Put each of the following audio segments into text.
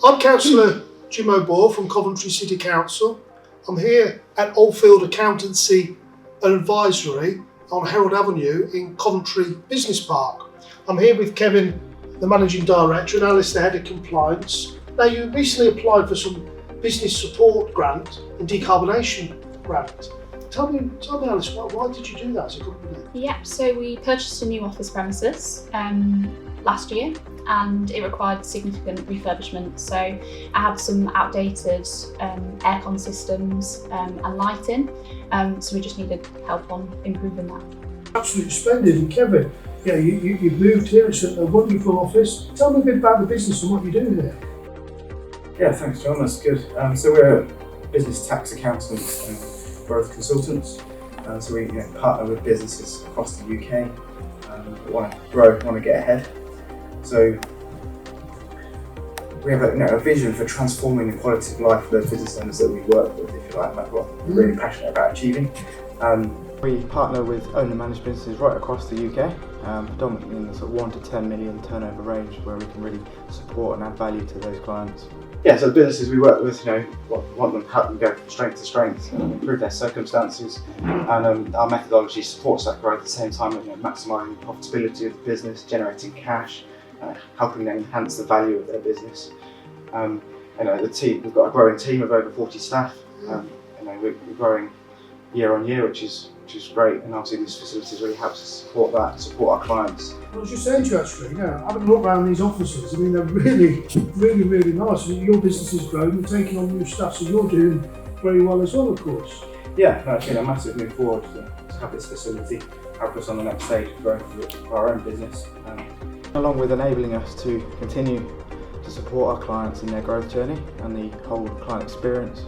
I'm Councillor Jim O'Bore from Coventry City Council. I'm here at Oldfield Accountancy and Advisory on Herald Avenue in Coventry Business Park. I'm here with Kevin, the Managing Director, and Alice, the Head of Compliance. Now, you recently applied for some business support grant and decarbonisation grant. Tell me, Alice, why did you do that as a company? Yeah, so we purchased a new office premises last year, and it required significant refurbishment. So I had some outdated aircon systems and lighting, so we just needed help on improving that. Absolutely splendid. And Kevin, yeah, you've moved here. It's a wonderful office. Tell me a bit about the business and what you do here. Yeah, thanks, John. That's good. So we're business tax accountants and growth consultants. So we partner with businesses across the UK that want to grow, want to get ahead. So we have a vision for transforming the quality of life for the business owners that we work with, if you like, and that's what we're really passionate about achieving. We partner with owner-managed businesses right across the UK, predominantly in the sort of 1 to 10 million turnover range, where we can really support and add value to those clients. Yeah, so the businesses we work with, want them to help them go from strength to strength, improve their circumstances, and our methodology supports that growth at the same time, maximising the profitability of the business, generating cash, helping them enhance the value of their business. The team, we've got a growing team of over 40 staff. We're growing year on year, which is great, and obviously these facilities really help us support our clients. I was just saying to you actually, having a look around these offices, I mean, they're really, really, really nice. Your business has grown, you're taking on new staff, so you're doing very well as well, of course. Yeah, no, it's been a massive move forward to have this facility help us on the next stage of growth for our own business. Along with enabling us to continue to support our clients in their growth journey and the whole client experience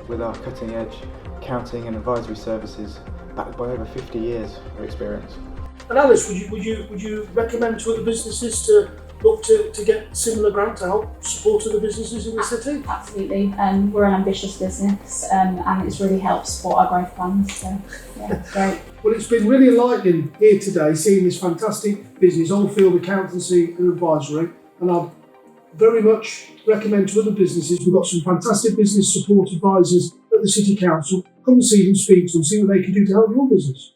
with our cutting edge accounting and advisory services backed by over 50 years of experience. And Alice, would you recommend to other businesses to look to get similar grant to help support other businesses in the city? Absolutely, we're an ambitious business and it's really helped support our growth plans, so yeah, it's great. Well, it's been really enlightening here today seeing this fantastic business, Oldfield Accountancy and Advisory, and I'd very much recommend to other businesses. We've got some fantastic business support advisors at the City Council. Come and see them, speak to them, see what they can do to help your business.